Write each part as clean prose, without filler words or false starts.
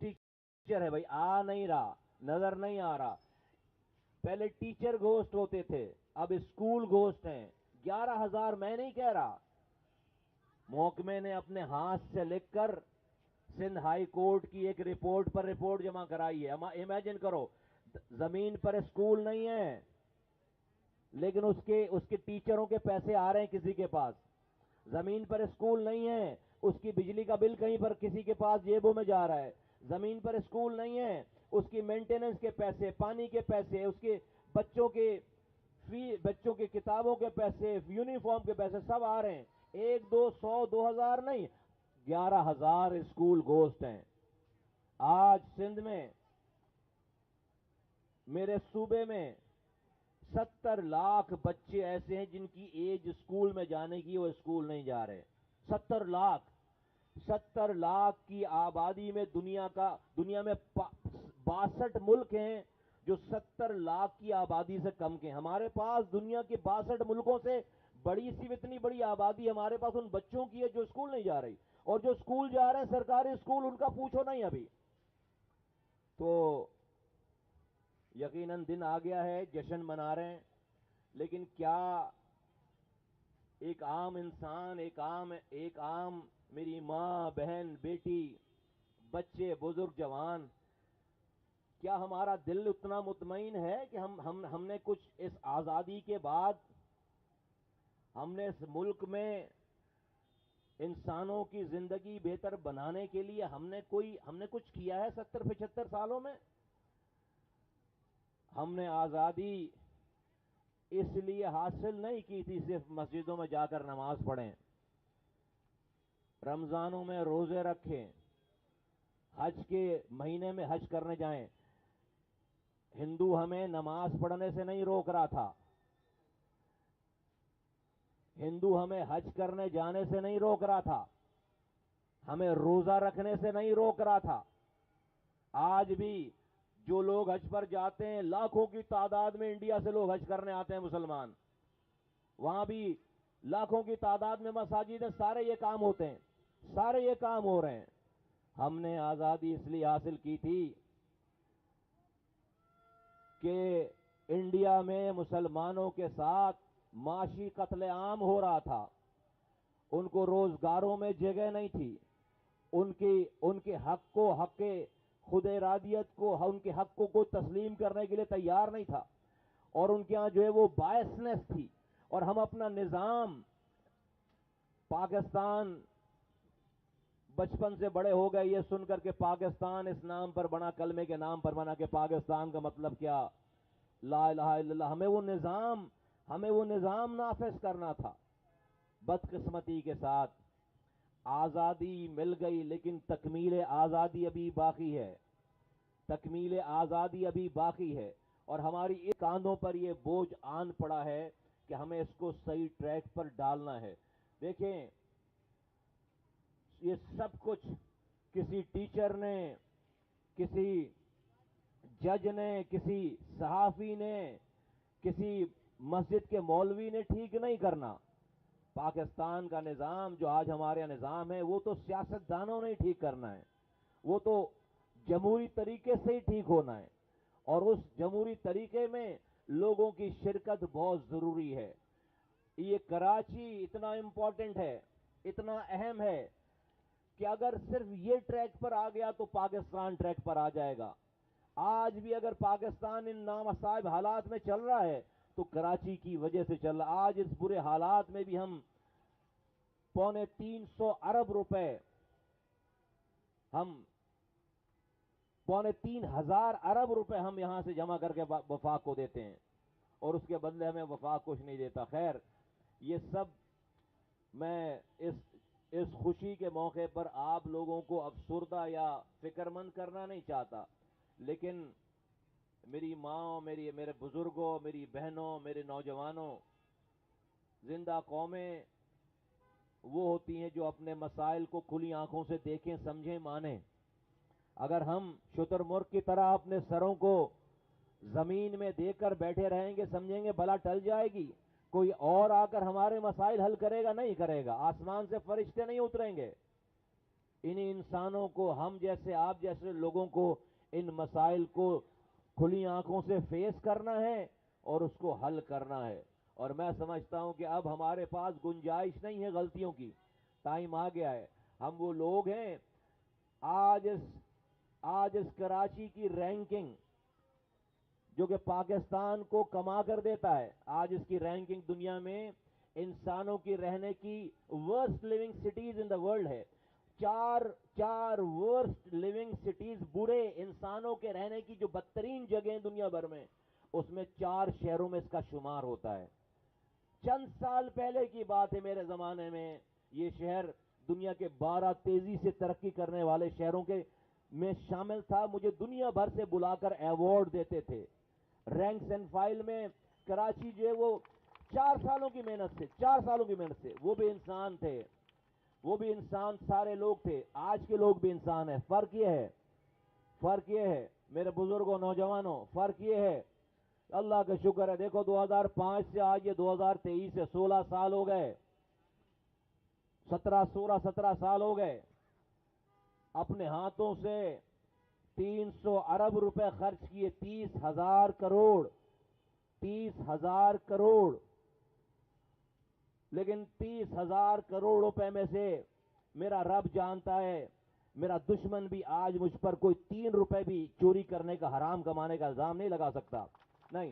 Teacher है भाई, आ नहीं रहा, नजर नहीं आ रहा। पहले टीचर घोस्ट होते थे, अब स्कूल घोस्ट हैं। 11,000 मैं नहीं कह रहा, महकमे ने अपने हाथ से लिखकर सिंध हाई कोर्ट की एक रिपोर्ट पर रिपोर्ट जमा कराई है। इमेजिन करो, जमीन पर स्कूल नहीं है, लेकिन उसके उसके टीचरों के पैसे आ रहे हैं किसी के पास। जमीन पर स्कूल नहीं है, उसकी बिजली का बिल कहीं पर किसी के पास जेबों में जा रहा है। जमीन पर स्कूल नहीं है, उसकी मेंटेनेंस के पैसे, पानी के पैसे, उसके बच्चों के बच्चों की किताबों के पैसे, यूनिफॉर्म के पैसे सब आ रहे हैं। 1, 2, 100, 2,000 नहीं, 11,000 स्कूल घोस्ट हैं। आज सिंध में, मेरे सूबे में 70 लाख बच्चे ऐसे हैं जिनकी एज स्कूल में जाने की, वो स्कूल नहीं जा रहे। 70 लाख। 70 लाख की आबादी में दुनिया में 62 मुल्क हैं जो 70 लाख की आबादी से कम के। हमारे पास दुनिया के 62 मुल्कों से बड़ी सी, इतनी बड़ी आबादी हमारे पास उन बच्चों की है जो स्कूल नहीं जा रही। और जो स्कूल जा रहे हैं सरकारी स्कूल, उनका पूछो नहीं अभी। तो यकीनन दिन आ गया है, जश्न मना रहे हैं, लेकिन क्या एक आम इंसान, एक आम मेरी मां, बहन, बेटी, बच्चे, बुजुर्ग, जवान, क्या हमारा दिल उतना मुतमईन है कि हमने कुछ इस आजादी के बाद हमने इस मुल्क में इंसानों की जिंदगी बेहतर बनाने के लिए हमने कुछ किया है 70-75 सालों में? हमने आजादी इसलिए हासिल नहीं की थी सिर्फ मस्जिदों में जाकर नमाज पढ़ें, रमजानों में रोजे रखें, हज के महीने में हज करने जाएं। हिंदू हमें नमाज पढ़ने से नहीं रोक रहा था, हिंदू हमें हज करने जाने से नहीं रोक रहा था, हमें रोजा रखने से नहीं रोक रहा था। आज भी जो लोग हज पर जाते हैं, लाखों की तादाद में इंडिया से लोग हज करने आते हैं मुसलमान, वहां भी लाखों की तादाद में मसाजिद है, सारे ये काम होते हैं, सारे ये काम हो रहे हैं। हमने आजादी इसलिए हासिल की थी कि इंडिया में मुसलमानों के साथ माशी कत्लेआम हो रहा था, उनको रोजगारों में जगह नहीं थी, उनके हक को, हक के खुद इरादियत को, उनके हकों को तस्लीम करने के लिए तैयार नहीं था, और उनके यहां जो है वो बायसनेस थी। और हम अपना निजाम, पाकिस्तान, बचपन से बड़े हो गए ये सुनकर के पाकिस्तान इस नाम पर बना, कलमे के नाम पर बना, कि पाकिस्तान का मतलब क्या, ला इलाहा इल्लल्लाह। हमें वो निजाम नाफिज करना था। बदकिस्मती के साथ आजादी मिल गई, लेकिन तकमील आजादी अभी बाकी है, तकमील आजादी अभी बाकी है। और हमारी एक कांधों पर यह बोझ आन पड़ा है कि हमें इसको सही ट्रैक पर डालना है। देखें, ये सब कुछ किसी टीचर ने, किसी जज ने, किसी सहाफी ने, किसी मस्जिद के मौलवी ने ठीक नहीं करना। पाकिस्तान का निजाम जो आज हमारे यहाँ निजाम है, वो तो सियासतदानों ने ठीक करना है, वो तो जमहूरी तरीके से ही ठीक होना है। और उस जमहूरी तरीके में लोगों की शिरकत बहुत जरूरी है। ये कराची इतना इंपॉर्टेंट है, इतना अहम है कि अगर सिर्फ ये ट्रैक पर आ गया तो पाकिस्तान ट्रैक पर आ जाएगा। आज भी अगर पाकिस्तान इन नामसाइब हालात में चल रहा है तो कराची की वजह से चल रहा। आज इस बुरे हालात में भी हम 350 अरब रुपए, हम 3,500 अरब रुपए हम यहां से जमा करके वफाक को देते हैं, और उसके बदले हमें वफाक कुछ नहीं देता। खैर, ये सब मैं इस खुशी के मौके पर आप लोगों को अफसुर्दा या फिक्रमंद करना नहीं चाहता, लेकिन मेरी माँ, मेरे बुजुर्गों, मेरी बहनों, मेरे नौजवानों, जिंदा कौमें वो होती हैं जो अपने मसाइल को खुली आंखों से देखें, समझें, मानें। अगर हम शुतुरमुर्ग की तरह अपने सरों को जमीन में देकर बैठे रहेंगे, समझेंगे भला टल जाएगी, कोई और आकर हमारे मसाइल हल करेगा, नहीं करेगा। आसमान से फरिश्ते नहीं उतरेंगे, انہیں انسانوں کو، ہم جیسے آپ جیسے لوگوں کو ان مسائل کو کھلی آنکھوں سے فیس کرنا ہے اور اس کو حل کرنا ہے. اور میں سمجھتا ہوں کہ اب ہمارے پاس گنجائش نہیں ہے غلطیوں کی. ٹائم آ گیا ہے. ہم وہ لوگ ہیں، آج اس کراچی کی رینکنگ جو کہ پاکستان کو کما کر دیتا ہے، آج اس کی رینکنگ دنیا میں انسانوں کی رہنے کی worst living cities in the world ہے. چار ورسٹ لیونگ سٹیز، برے انسانوں کے رہنے کی جو بدترین جگہیں دنیا بھر میں، اس میں 4 شہروں میں اس کا شمار ہوتا ہے. چند سال پہلے کی بات ہے، میرے زمانے میں یہ شہر دنیا کے 12 تیزی سے ترقی کرنے والے شہروں کے میں شامل تھا. مجھے دنیا بھر سے بلا کر ایوارڈ دیتے تھے. رینکس اینڈ فائل میں کراچی جو ہے وہ 4 سالوں کی محنت سے وہ بھی انسان تھے، وہ بھی انسان سارے لوگ تھے. آج کے لوگ بھی انسان ہیں. فرق یہ ہے میرے بزرگوں، نوجوانوں، فرق یہ ہے، اللہ کا شکر ہے. دیکھو 2005 سے آج یہ 2023 سے 16 سال ہو گئے، 17 سال ہو گئے. اپنے ہاتھوں سے 300 ارب روپے خرچ کیے، 30,000 کروڑ. لیکن 30,000 کروڑ روپے میں سے میرا رب جانتا ہے، میرا دشمن بھی آج مجھ پر کوئی 3 روپے بھی چوری کرنے کا، حرام کمانے کا الزام نہیں لگا سکتا. نہیں.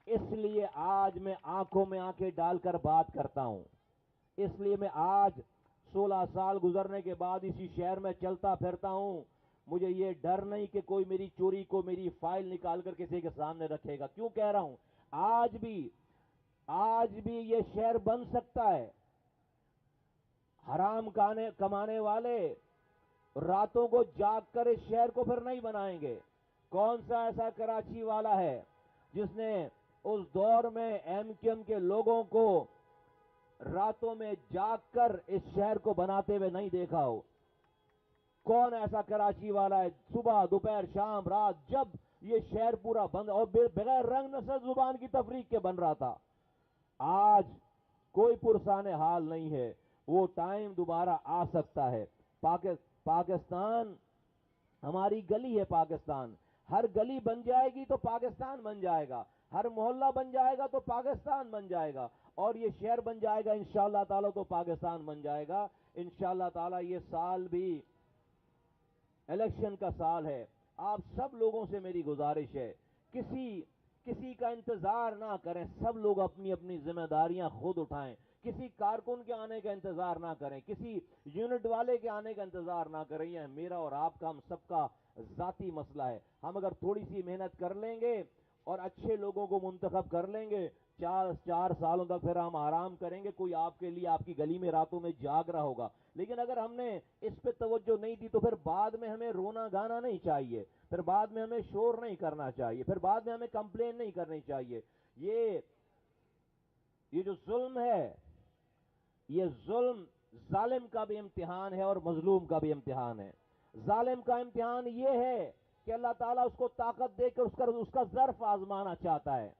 اس لیے آج میں آنکھوں میں آنکھیں ڈال کر بات کرتا ہوں. اس لیے میں آج 16 سال گزرنے کے بعد اسی شہر میں چلتا پھرتا ہوں. مجھے یہ ڈر نہیں کہ کوئی میری چوری کو، میری فائل نکال کر کسی کے سامنے رکھے گا. کیوں کہہ رہا ہوں؟ آج بھی یہ شہر بن سکتا ہے. حرام کمانے والے راتوں کو جاگ کر اس شہر کو پھر نہیں بنائیں گے. کون سا ایسا کراچی والا ہے جس نے اس دور میں ایم کیو ایم کے لوگوں کو راتوں میں جاگ کر اس شہر کو بناتے ہوئے نہیں دیکھا ہو؟ کون ایسا کراچی والا ہے صبح دوپہر شام رات جب یہ شہر پورا بند اور بغیر رنگ نسل زبان کی تفریق کے بن رہا تھا؟ آج کوئی پرسان حال نہیں ہے. وہ ٹائم دوبارہ آ سکتا ہے. پاکستان ہماری گلی ہے. پاکستان ہر گلی بن جائے گی تو پاکستان بن جائے گا. ہر محلہ بن جائے گا تو پاکستان بن جائے گا. اور یہ شہر بن جائے گا انشاءاللہ تعالی تو پاکستان بن جائے گا انشاءاللہ تعالی. یہ سال بھی الیکشن کا سال ہے. آپ سب لوگوں سے میری گزارش ہے، کسی کا انتظار نہ کریں. سب لوگ اپنی اپنی ذمہ داریاں خود اٹھائیں. کسی کارکن کے آنے کا انتظار نہ کریں، کسی یونٹ والے کے آنے کا انتظار نہ کریں. یہ میرا اور آپ کا، ہم سب کا ذاتی مسئلہ ہے. ہم اگر تھوڑی سی محنت کر لیں گے اور اچھے لوگوں کو منتخب کر لیں گے، 4 سالوں تک پھر ہم آرام کریں گے. کوئی آپ کے لیے آپ کی گلی میں راتوں میں جاگ رہا ہوگا. لیکن اگر ہم نے اس پہ توجہ نہیں دی تو پھر بعد میں ہمیں رونا گانا نہیں چاہیے، پھر بعد میں ہمیں شور نہیں کرنا چاہیے، پھر بعد میں ہمیں کمپلین نہیں کرنی چاہیے. یہ جو ظلم ہے، یہ ظلم ظالم کا بھی امتحان ہے اور مظلوم کا بھی امتحان ہے. ظالم کا امتحان یہ ہے کہ اللہ تعالیٰ اس کو طاقت دے کر اس کا ظرف آزمانا چاہتا ہے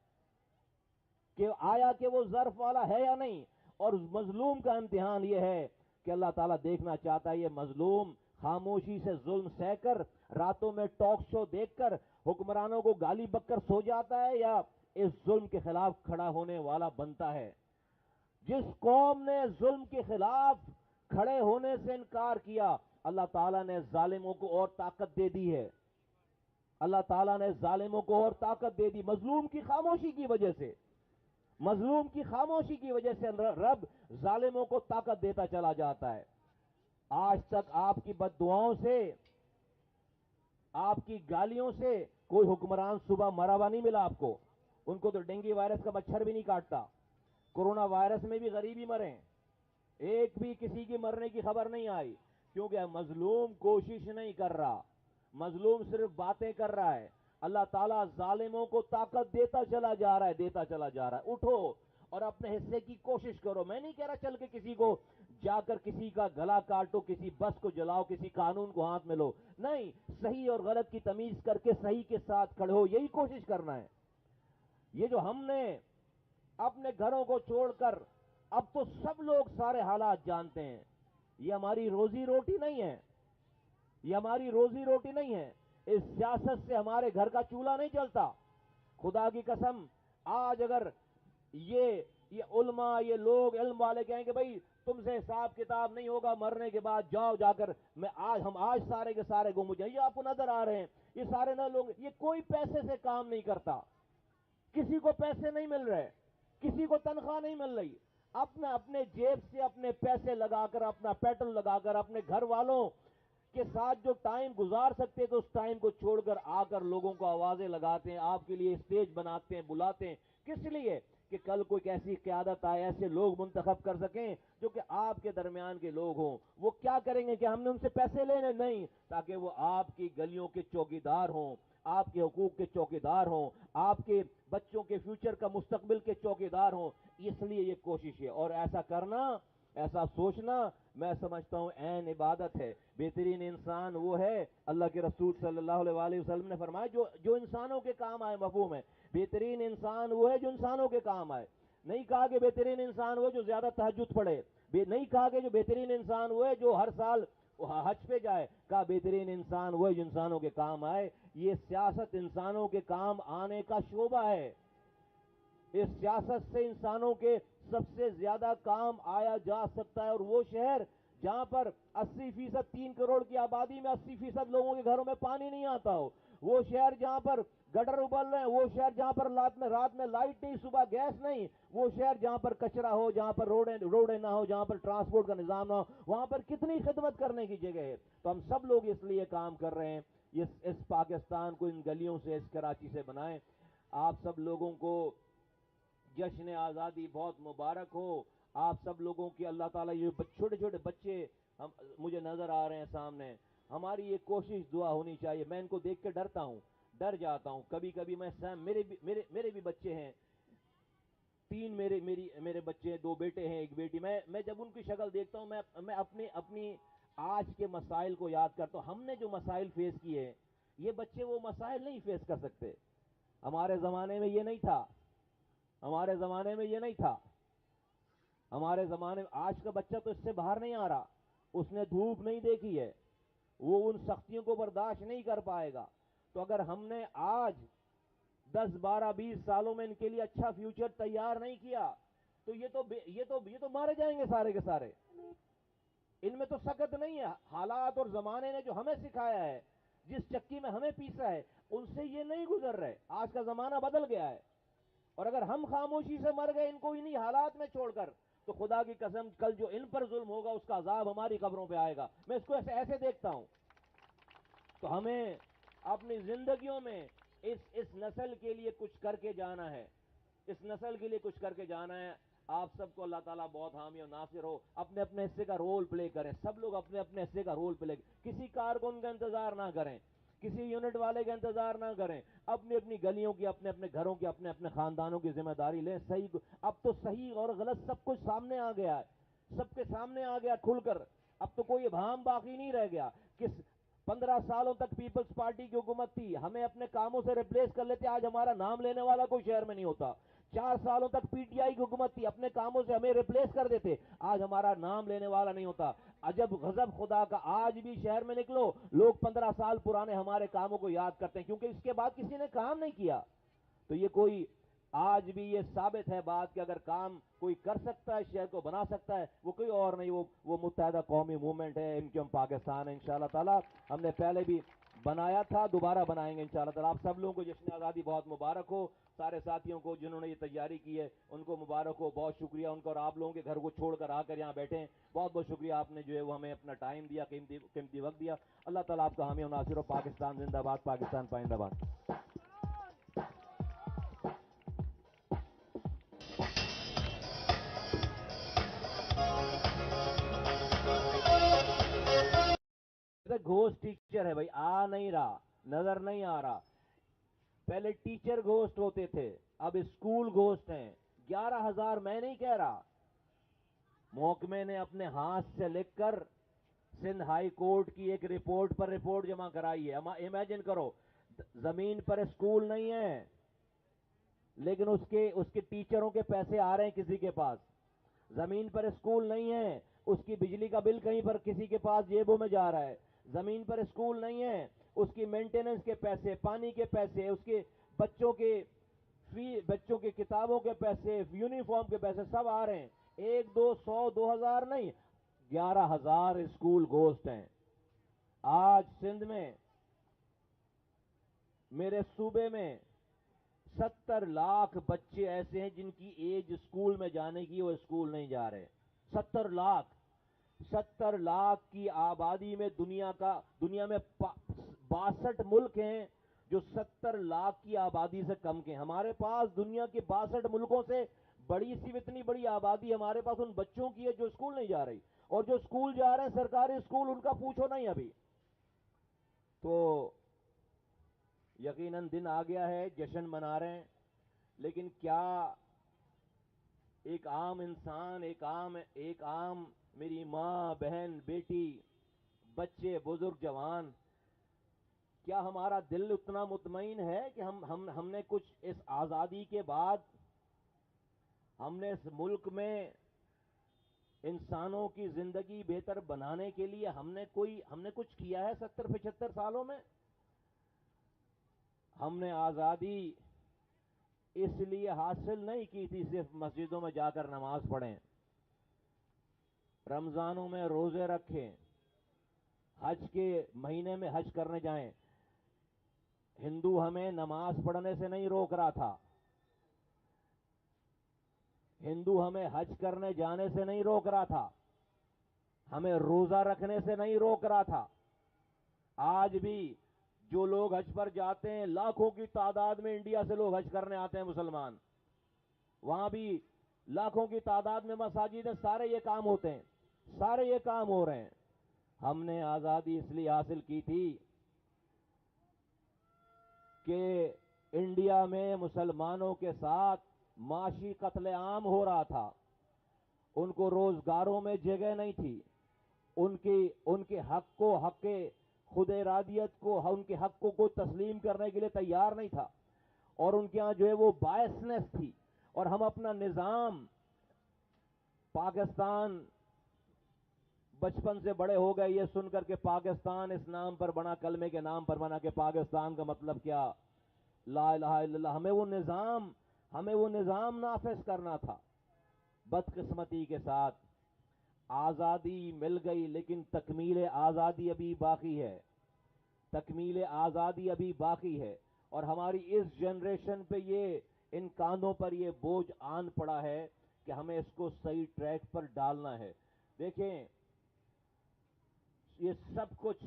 کہ آیا کہ وہ ظرف والا ہے یا نہیں. اور مظلوم کا امتحان یہ ہے کہ اللہ تعالیٰ دیکھنا چاہتا ہے یہ مظلوم خاموشی سے ظلم سہ کر راتوں میں ٹاک شو دیکھ کر حکمرانوں کو گالی بک کر سو جاتا ہے یا اس ظلم کے خلاف کھڑا ہونے والا بنتا ہے. جس قوم نے ظلم کے خلاف کھڑے ہونے سے انکار کیا، اللہ تعالیٰ نے ظالموں کو اور طاقت دے دی ہے. اللہ تعالیٰ نے ظالموں کو اور طاقت دے دی. مظلوم کی خاموشی کی وجہ سے رب ظالموں کو طاقت دیتا چلا جاتا ہے. آج تک آپ کی بد دعاؤں سے، آپ کی گالیوں سے کوئی حکمران صبح مرا ہوا نہیں ملا آپ کو. ان کو تو ڈینگی وائرس کا مچھر بھی نہیں کاٹتا. کورونا وائرس میں بھی غریبی مرے، ایک بھی کسی کی مرنے کی خبر نہیں آئی. کیونکہ مظلوم کوشش نہیں کر رہا، مظلوم صرف باتیں کر رہا ہے. اللہ تعالیٰ ظالموں کو طاقت دیتا چلا جا رہا ہے. اٹھو اور اپنے حصے کی کوشش کرو. میں نہیں کہہ رہا چل کے کسی کو جا کر کسی کا گلا کاٹو، کسی بس کو جلاؤ، کسی قانون کو ہاتھ میں لو. نہیں، صحیح اور غلط کی تمیز کر کے صحیح کے ساتھ کھڑے ہو، یہی کوشش کرنا ہے. یہ جو ہم نے اپنے گھروں کو چھوڑ کر، اب تو سب لوگ سارے حالات جانتے ہیں. ये हमारी रोजी रोटी नहीं है, ये हमारी रोजी रोटी नहीं है। इस सियासत से हमारे घर का चूल्हा नहीं चलता। खुदा की कसम, आज अगर ये उलमा, ये लोग इल्म वाले कहें कि भाई तुमसे हिसाब किताब नहीं होगा मरने के बाद, जाओ जाकर हम आज सारे के सारे गुम हो जाए। ये आपको नजर आ रहे हैं, ये सारे ना लोग, ये कोई पैसे से काम नहीं करता, किसी को पैसे नहीं मिल रहे, किसी को तनख्वाह नहीं मिल रही। अपने जेब से अपने पैसे लगाकर, अपना पेट्रोल लगाकर, अपने घर वालों के साथ जो टाइम गुजार सकते थे उस टाइम को छोड़कर आकर लोगों को आवाजें लगाते हैं, आपके लिए स्टेज बनाते हैं, बुलाते हैं। किस लिए? कि कल कोई ऐसी क़यादत आए, ऐसे लोग मुंतखब कर सकें जो कि आपके दरमियान के लोग हों। वो क्या करेंगे कि हमने उनसे पैसे लेने, नहीं, ताकि वो आपकी गलियों के चौकीदार हों, आपके हुकूक के चौकीदार हों, आपके बच्चों के फ्यूचर का, मुस्तकबिल के चौकीदार हों। इसलिए ये कोशिश है। और ऐसा करना, ऐसा सोचना, मैं समझता हूं ऐन इबादत है। बेहतरीन इंसान वो है, अल्लाह के रसूल सल्लल्लाहु अलैहि वसल्लम ने फरमाया, जो इंसानों के काम आए। मफहूम है, बेहतरीन इंसान वो है जो इंसानों के काम आए। नहीं कहा कि बेहतरीन इंसान वो जो ज्यादा तहज्जुद पढ़े, नहीं कहा कि जो बेहतरीन इंसान वो है जो हर साल हज पे जाए। कहा बेहतरीन इंसान वो है जो इंसानों के काम आए। ये सियासत इंसानों के काम आने का शोबा है। इस सियासत से इंसानों के सबसे ज्यादा काम आया जा सकता है। और वो शहर जहां पर 80% 3 करोड़ की आबादी में 80% लोगों के घरों में पानी नहीं आता हो, वो शहर जहां पर गटर उबल रहे हैं, वो शहर जहां पर रात में लाइट नहीं, सुबह गैस नहीं, वो शहर जहां पर कचरा हो, जहां पर रोडें ना हो, जहां पर ट्रांसपोर्ट का निजाम ना हो, वहां पर कितनी खिदमत करने की जगह है। तो हम सब लोग इसलिए काम कर रहे हैं, इस पाकिस्तान को इन गलियों से, इस कराची से बनाएं। आप सब लोगों को जश्न आज़ादी बहुत मुबारक हो। आप सब लोगों की अल्लाह ताला, ये छोटे छोटे बच्चे हम मुझे नजर आ रहे हैं सामने, हमारी ये कोशिश दुआ होनी चाहिए। मैं इनको देख के डरता हूँ, डर जाता हूँ कभी कभी। मेरे भी बच्चे हैं, 3 मेरे बच्चे हैं, 2 बेटे हैं, 1 बेटी। मैं जब उनकी शक्ल देखता हूँ, मैं अपनी अपनी आज के मसाइल को याद करता हूँ। हमने जो मसाइल फेस किए, ये बच्चे वो मसाइल नहीं फेस कर सकते। हमारे जमाने में ये नहीं था, हमारे जमाने में ये नहीं था। हमारे जमाने में आज का बच्चा तो इससे बाहर नहीं आ रहा, उसने धूप नहीं देखी है, वो उन सख्तियों को बर्दाश्त नहीं कर पाएगा। तो अगर हमने आज 10, 12, 20 सालों में इनके लिए अच्छा फ्यूचर तैयार नहीं किया, तो ये तो मारे जाएंगे सारे के सारे। इनमें तो सकत नहीं है। हालात और जमाने ने जो हमें सिखाया है, जिस चक्की में हमें पीसा है, उनसे ये नहीं गुजर रहे। आज का जमाना बदल गया है। और अगर हम खामोशी से मर गए इनको इन्हीं हालात में छोड़कर, तो खुदा की कसम कल जो इन पर जुल्म होगा उसका अजाब हमारी कब्रों पे आएगा। मैं इसको ऐसे देखता हूं। तो हमें अपनी जिंदगियों में इस नस्ल के लिए कुछ करके जाना है, इस नस्ल के लिए कुछ करके जाना है। आप सबको अल्लाह ताला बहुत हामी और नासिर हो। अपने अपने हिस्से का रोल प्ले करें, सब लोग अपने अपने हिस्से का रोल प्ले। किसी कारकुन का इंतजार ना करें, किसी यूनिट वाले का इंतजार ना करें। अपनी अपनी गलियों की, अपने अपने घरों की, अपने अपने खानदानों की जिम्मेदारी लें। सही, अब तो सही और गलत सब कुछ सामने आ गया है, सबके सामने आ गया खुलकर। अब तो कोई भाम बाकी नहीं रह गया। 15 सालों तक पीपल्स पार्टी की हुकूमत थी, हमें अपने कामों से रिप्लेस कर लेते, आज हमारा नाम लेने वाला कोई शहर में नहीं होता। 4 सालों तक पीटीआई की हुकूमत थी, अपने कामों से हमें रिप्लेस कर देते, आज हमारा नाम लेने वाला नहीं होता। अजब गजब खुदा का, आज भी शहर में निकलो, लोग 15 साल पुराने हमारे कामों को याद करते हैं, क्योंकि इसके बाद किसी ने काम नहीं किया। तो ये कोई, आज भी ये साबित है बात कि अगर काम कोई कर सकता है, शहर को बना सकता है, वो कोई और नहीं, वो मुत्तहिदा कौमी मूवमेंट है, इनकम पाकिस्तान है। इंशाअल्लाह ताला हमने पहले भी बनाया था, दोबारा बनाएंगे इंशाअल्लाह ताला। आप सब लोगों को जश्न आज़ादी बहुत मुबारक हो। सारे साथियों को जिन्होंने ये तैयारी की है उनको मुबारक हो, बहुत शुक्रिया उनका। और आप लोगों के घर को छोड़कर आकर यहाँ बैठे हैं, बहुत बहुत शुक्रिया। आपने जो है वो हमें अपना टाइम दिया, कीमती वक्त दिया। अल्लाह ताला आपका हामी और नासिर हो। पाकिस्तान जिंदाबाद, पाकिस्तान पाइंदाबाद। घोस्ट टीचर है भाई, आ नहीं रहा, नजर नहीं आ रहा। पहले टीचर घोस्ट होते थे, अब स्कूल घोस्ट हैं। 11,000 मैं नहीं कह रहा, महकमे ने अपने हाथ से लिखकर सिंध हाई कोर्ट की एक रिपोर्ट पर रिपोर्ट जमा कराई है। इमेजिन करो, जमीन पर स्कूल नहीं है, लेकिन उसके उसके टीचरों के पैसे आ रहे हैं किसी के पास। जमीन पर स्कूल नहीं है, اس کی بجلی کا بل کہیں پر کسی کے پاس جیبوں میں جا رہا ہے، زمین پر اسکول نہیں ہے، اس کی مینٹیننس کے پیسے، پانی کے پیسے، اس کے بچوں کے کتابوں کے پیسے، یونیفارم کے پیسے سب آ رہے ہیں، 1 2 100 2 ہزار نہیں، 11,000 اسکول گوشت ہیں۔ آج سندھ میں، میرے صوبے میں 70 لاکھ بچے ایسے ہیں جن کی ایج اسکول میں جانے کی، وہ اسکول نہیں جا رہے۔ 70 لاکھ، 70 لاکھ کی آبادی میں دنیا میں 62 ملک ہیں جو 70 لاکھ کی آبادی سے کم کے ہیں۔ ہمارے پاس دنیا کے 62 ملکوں سے بڑی سی اتنی بڑی آبادی ہمارے پاس ان بچوں کی ہے جو اسکول نہیں جا رہی، اور جو اسکول جا رہے ہیں سرکاری اسکول، ان کا پوچھو نہیں ابھی۔ تو یقیناً دن آ گیا ہے، جشن منا رہے ہیں، لیکن کیا ایک عام انسان، ایک عام میری ماں، بہن، بیٹی، بچے، بزرگ، جوان، کیا ہمارا دل اتنا مطمئن ہے کہ ہم نے کچھ اس آزادی کے بعد ہم نے اس ملک میں انسانوں کی زندگی بہتر بنانے کے لیے ہم نے کچھ کیا ہے 70 75 سالوں میں؟ ہم نے آزادی اس لیے حاصل نہیں کی تھی صرف مسجدوں میں جا کر نماز پڑھیں، رمضانوں میں روزے رکھیں، حج کے مہینے میں حج کرنے جائیں۔ ہندو ہمیں نماز پڑھنے سے نہیں روک رہا تھا، ہندو ہمیں حج کرنے جانے سے نہیں روک رہا تھا، ہمیں روزہ رکھنے سے نہیں روک رہا تھا۔ آج بھی جو لوگ حج پر جاتے ہیں، لاکھوں کی تعداد میں انڈیا سے لوگ حج کرنے آتے ہیں مسلمان، وہاں بھی لاکھوں کی تعداد میں مساجد ہیں، سارے یہ کام ہوتے ہیں، سارے یہ کام ہو رہے ہیں۔ ہم نے آزادی اس لیے حاصل کی تھی کہ انڈیا میں مسلمانوں کے ساتھ معاشی قتل عام ہو رہا تھا، ان کو روزگاروں میں جگہ نہیں تھی، ان کے حق کو، حق خود ارادیت کو، ان کے حق کو تسلیم کرنے کے لیے تیار نہیں تھا، اور ان کے ہاں جو ہے وہ بائسنس تھی، اور ہم اپنا نظام، پاکستان، بچپن سے بڑے ہو گئے یہ سن کر کے پاکستان اس نام پر بنا، کلمے کے نام پر بنا کہ پاکستان کا مطلب کیا، لا الہ الا اللہ۔ ہمیں وہ نظام نافذ کرنا تھا۔ بدقسمتی کے ساتھ آزادی مل گئی، لیکن تکمیل آزادی ابھی باقی ہے، تکمیل آزادی ابھی باقی ہے، اور ہماری اس جنریشن پہ ان کاندھوں پر یہ بوجھ آن پڑا ہے کہ ہمیں اس کو صحیح ٹریک پر ڈالنا ہے۔ دیکھیں، یہ سب کچھ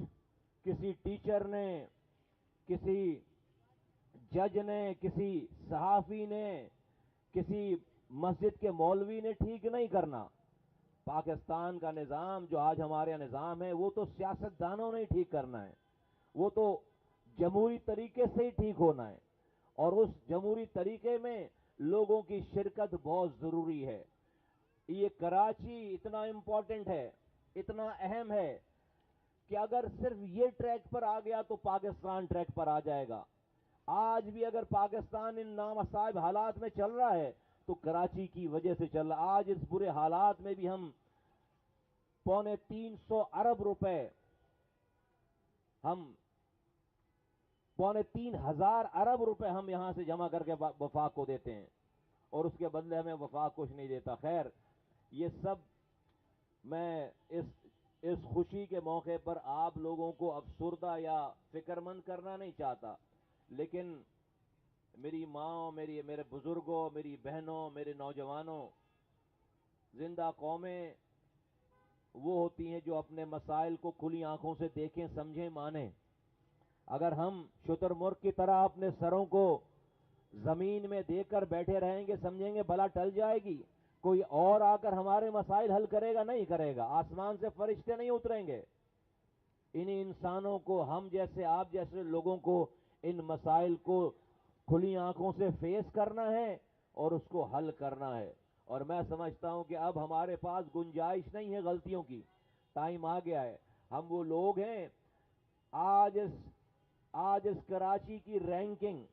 کسی ٹیچر نے، کسی جج نے، کسی صحافی نے، کسی مسجد کے مولوی نے ٹھیک نہیں کرنا۔ پاکستان کا نظام جو آج ہمارے نظام ہے، وہ تو سیاست دانوں نے ٹھیک کرنا ہے، وہ تو جمہوری طریقے سے ہی ٹھیک ہونا ہے، اور اس جمہوری طریقے میں لوگوں کی شرکت بہت ضروری ہے۔ یہ کراچی اتنا امپورٹنٹ ہے، اتنا اہم ہے کہ اگر صرف یہ ٹریک پر آ گیا تو پاکستان ٹریک پر آ جائے گا۔ آج بھی اگر پاکستان ان نامصائب حالات میں چل رہا ہے تو کراچی کی وجہ سے چل رہا ہے۔ آج اس برے حالات میں بھی ہم 350 ارب روپے، ہم 3,500 ارب روپے ہم یہاں سے جمع کر کے وفاق کو دیتے ہیں، اور اس کے بدلے ہمیں وفاق کچھ نہیں دیتا۔ خیر، یہ سب میں اس خوشی کے موقع پر آپ لوگوں کو افسردہ یا فکر مند کرنا نہیں چاہتا، لیکن میری ماں، میرے بزرگوں، میری بہنوں، میرے نوجوانوں، زندہ قومیں وہ ہوتی ہیں جو اپنے مسائل کو کھلی آنکھوں سے دیکھیں، سمجھیں، مانیں۔ اگر ہم شتر مرغ کی طرح اپنے سروں کو زمین میں دے کر بیٹھے رہیں گے، سمجھیں گے بلا ٹل جائے گی، کوئی اور آ کر ہمارے مسائل حل کرے گا، نہیں کرے گا، آسمان سے فرشتے نہیں اتریں گے۔ انہی انسانوں کو، ہم جیسے، آپ جیسے لوگوں کو ان مسائل کو کھلی آنکھوں سے فیس کرنا ہے اور اس کو حل کرنا ہے۔ اور میں سمجھتا ہوں کہ اب ہمارے پاس گنجائش نہیں ہے غلطیوں کی، ٹائم آ گیا ہے۔ ہم وہ لوگ ہیں، آج اس کراچی کی رینکنگ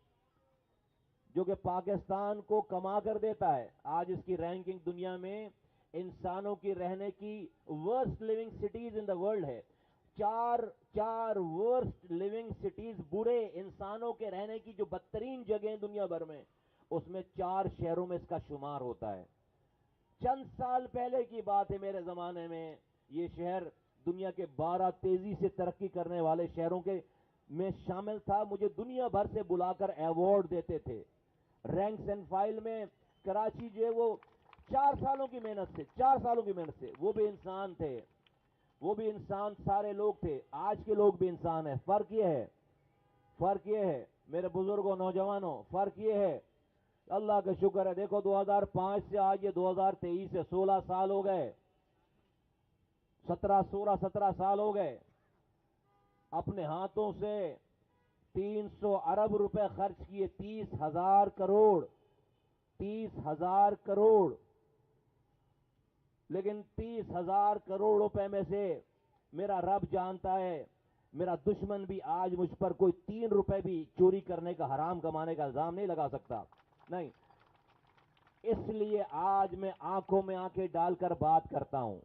جو کہ پاکستان کو کما کر دیتا ہے، آج اس کی رینکنگ دنیا میں इंसानों की रहने की worst living cities in the world है। चार वर्स्ट लिविंग सिटीज, बुरे इंसानों के रहने की जो बदतरीन जगह हैं दुनिया भर में, उसमें 4 शहरों में इसका शुमार होता है। चंद साल पहले की बात है, मेरे जमाने में ये शहर दुनिया के 12 तेजी से तरक्की करने वाले शहरों के में शामिल था। मुझे दुनिया भर से बुलाकर अवार्ड देते थे। रैंक्स एंड फाइल में कराची जो है वो 4 सालों की मेहनत से, 4 सालों की मेहनत से, वो भी इंसान थे, वो भी इंसान, सारे लोग थे। आज के लोग भी इंसान है। फर्क ये है मेरे बुजुर्गों, नौजवानों, फर्क ये है, अल्लाह का शुक्र है, देखो 2005 से आज ये 2023 है, 16 साल हो गए, 17 साल हो गए। अपने हाथों से 300 अरब रुपए खर्च किए, 30,000 करोड़, 30,000 करोड़। लेकिन 30,000 करोड़ रुपए में से मेरा रब जानता है, मेरा दुश्मन भी आज मुझ पर कोई 3 रुपए भी चोरी करने का, हराम कमाने का इल्जाम नहीं लगा सकता, नहीं। इसलिए आज मैं आंखों में आंखें डालकर बात करता हूं।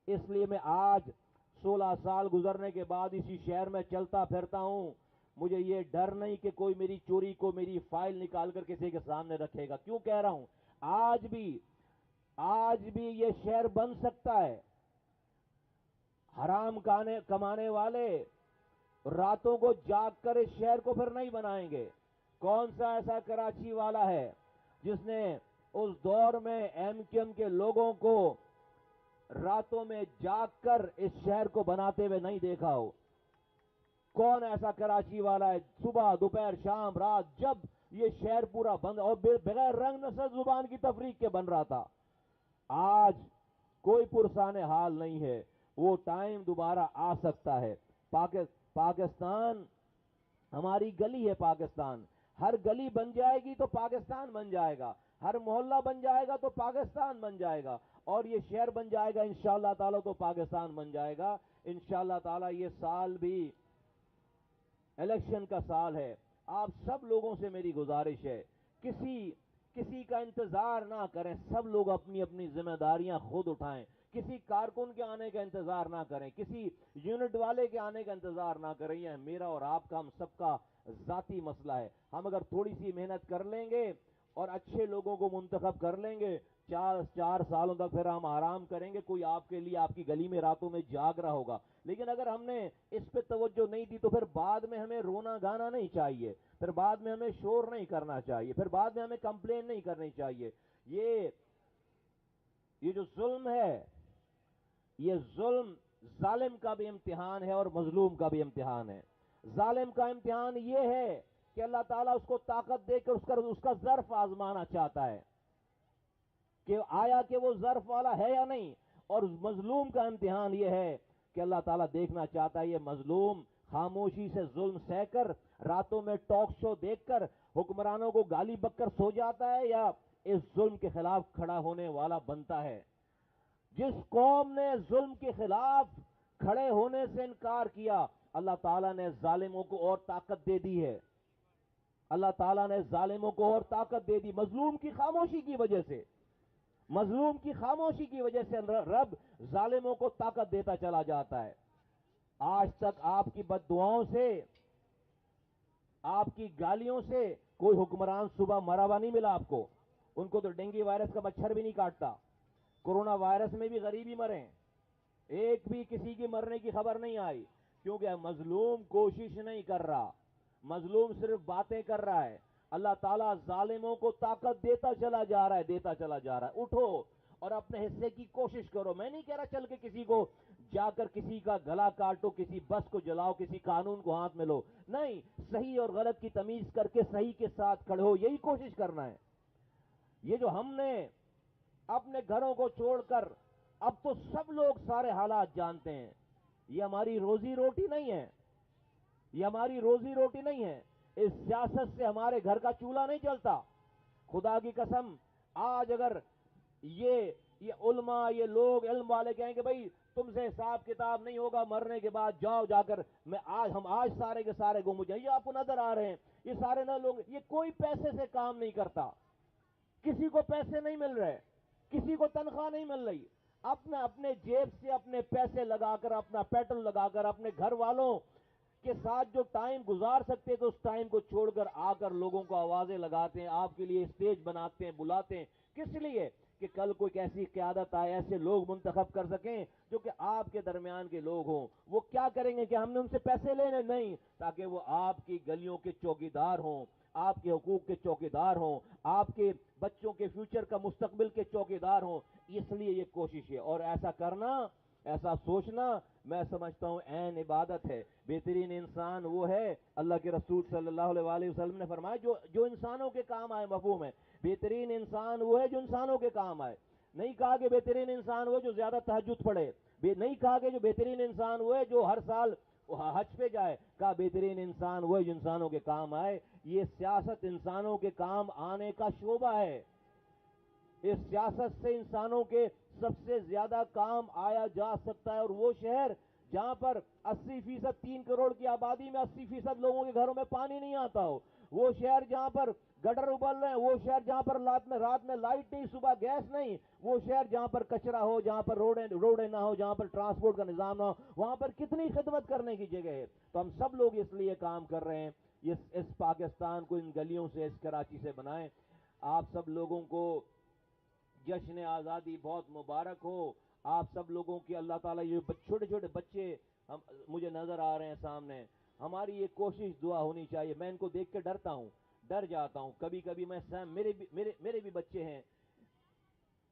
इसलिए मैं आज 16 साल गुजरने के बाद इसी शहर में चलता फिरता हूं। मुझे ये डर नहीं कि कोई मेरी चोरी को, मेरी फाइल निकालकर किसी के सामने रखेगा। क्यों कह रहा हूं? आज भी ये शहर बन सकता है। हराम कमाने वाले रातों को जागकर इस शहर को फिर नहीं बनाएंगे। कौन सा ऐसा कराची वाला है जिसने उस दौर में एमक्यूएम के लोगों को रातों में जागकर इस शहर को बनाते हुए नहीं देखा हो? कौन ऐसा कराची वाला है, सुबह दोपहर शाम रात, जब ये शहर पूरा बंद और बगैर रंग नस्ल जुबान की तफरीक के बन रहा था? आज कोई पुरसाने हाल नहीं है। वो टाइम दोबारा आ सकता है। पाकिस्तान हमारी गली है। पाकिस्तान, हर गली बन जाएगी तो पाकिस्तान बन जाएगा, हर मोहल्ला बन जाएगा तो पाकिस्तान बन जाएगा, और ये शहर बन जाएगा इंशाअल्लाह ताला तो पाकिस्तान बन जाएगा इंशाअल्लाह ताला। ये साल भी इलेक्शन का साल है। आप सब लोगों से मेरी गुजारिश है, किसी का इंतजार ना करें। सब लोग अपनी अपनी जिम्मेदारियां खुद उठाएं। किसी कारकुन के आने का इंतजार ना करें, किसी यूनिट वाले के आने का इंतजार ना करें। यह मेरा और आपका, हम सबका जाती मसला है। हम अगर थोड़ी सी मेहनत कर लेंगे और अच्छे लोगों को मुंतखब कर लेंगे, 4 सालों तक फिर हम आराम करेंगे। कोई आपके लिए आपकी गली में रातों में जाग रहा होगा। लेकिन अगर हमने इस पे तवज्जो नहीं दी तो फिर बाद में हमें रोना गाना नहीं चाहिए, फिर बाद में हमें शोर नहीं करना चाहिए, फिर बाद में हमें कंप्लेन नहीं करनी चाहिए। ये जो जुल्म है, ये जुल्म जालिम का भी इम्तिहान है और मजलूम का भी इम्तिहान है। जालिम का इम्तिहान ये है कि अल्लाह ताला उसको ताकत देकर उसका ज़र्फ आजमाना चाहता है कि आया कि वो ज़र्फ वाला है या नहीं। और मजलूम का इम्तिहान ये है कि अल्लाह ताला देखना चाहता है ये मजलूम खामोशी से जुल्म सहकर, रातों में टॉक शो देखकर हुक्मरानों को गाली बककर सो जाता है, या इस जुल्म के खिलाफ खड़ा होने वाला बनता है। जिस कौम ने जुल्म के खिलाफ खड़े होने से इनकार किया, अल्लाह ताला ने जालिमों को और ताकत दे दी है। अल्लाह ताला ने जालिमों को और ताकत दे दी। मजलूम की खामोशी की वजह से, मजलूम की खामोशी की वजह से रब जालिमों को ताकत देता चला जाता है। आज तक आपकी बद्दुआओं से, आपकी गालियों से कोई हुक्मरान सुबह मरा हुआ नहीं मिला आपको। उनको तो डेंगू वायरस का मच्छर भी नहीं काटता। कोरोना वायरस में भी गरीबी मरे, एक भी किसी की मरने की खबर नहीं आई, क्योंकि मजलूम कोशिश नहीं कर रहा, मजलूम सिर्फ बातें कर रहा है। अल्लाह ताला जालिमों को ताकत देता चला जा रहा है, देता चला जा रहा है। उठो और अपने हिस्से की कोशिश करो। मैं नहीं कह रहा चल के किसी को जाकर किसी का गला काटो, किसी बस को जलाओ, किसी कानून को हाथ में लो, नहीं। सही और गलत की तमीज करके सही के साथ खड़े हो, यही कोशिश करना है। ये जो हमने अपने घरों को छोड़कर, अब तो सब लोग सारे हालात जानते हैं, ये हमारी रोजी रोटी नहीं है, ये हमारी रोजी रोटी नहीं है। इस सियासत से हमारे घर का चूल्हा नहीं चलता। खुदा की कसम, आज अगर ये उलमा, ये लोग इल्म वाले कहेंगे भाई तुमसे हिसाब किताब नहीं होगा, मरने के बाद जाओ जाकर, हम आज सारे के सारे गुम हो जाए। ये आपको नजर आ रहे हैं, ये सारे ना लोग, ये कोई पैसे से काम नहीं करता, किसी को पैसे नहीं मिल रहे, किसी को तनख्वाह नहीं मिल रही, अपना अपने जेब से अपने पैसे लगाकर, अपना पेट्रोल लगाकर, अपने घर वालों के साथ जो टाइम गुजार सकते थे उस टाइम को छोड़कर आकर लोगों को आवाजें लगाते हैं, आपके लिए स्टेज बनाते हैं, बुलाते हैं। किस लिए? कि कल कोई ऐसी क़यादत आए, ऐसे लोग मुंतखब कर सकें जो कि आपके दरमियान के लोग हों। वो क्या करेंगे कि हमने उनसे पैसे लेने नहीं, ताकि वो आपकी गलियों के चौकीदार हों, आपके हुकूक के चौकीदार हों, आपके बच्चों के फ्यूचर का, मुस्तकबिल के चौकीदार हों। इसलिए ये कोशिश है। और ऐसा करना, ऐसा सोचना, मैं समझता हूं ऐन इबादत है। बेहतरीन इंसान वो है, अल्लाह के रसूल सल्लल्लाहु अलैहि वसल्लम ने फरमाया, जो इंसानों के काम आए। मफहूम है, बेहतरीन इंसान वो है जो इंसानों के काम आए। नहीं कहा कि बेहतरीन इंसान वो है जो ज्यादा तहज्जुद पढ़े, नहीं कहा कि जो बेहतरीन इंसान वो है जो हर साल हज पे जाए, कहा बेहतरीन इंसान वो है जो इंसानों के काम आए। ये सियासत इंसानों के काम आने का शोबा है। इस सियासत से इंसानों के सबसे ज्यादा काम आया जा सकता है। और वो शहर जहां पर 80%, 3 करोड़ की आबादी में 80% लोगों के घरों में पानी नहीं आता हो, वो शहर जहां पर गटर उबल रहे हैं, वो शहर जहां पर रात में लाइट नहीं, सुबह गैस नहीं, वो शहर जहां पर कचरा हो, जहां पर रोडें ना हो, जहां पर ट्रांसपोर्ट का निजाम ना हो, वहां पर कितनी खिदमत करने की जगह है। तो हम सब लोग इसलिए काम कर रहे हैं, इस पाकिस्तान को इन गलियों से, इस कराची से बनाएं। आप सब लोगों को जश्न आज़ादी बहुत मुबारक हो। आप सब लोगों की अल्लाह ताला, ये छोटे छोटे बच्चे हम मुझे नजर आ रहे हैं सामने, हमारी ये कोशिश दुआ होनी चाहिए। मैं इनको देख के डरता हूँ, डर जाता हूँ कभी कभी। मेरे भी बच्चे हैं,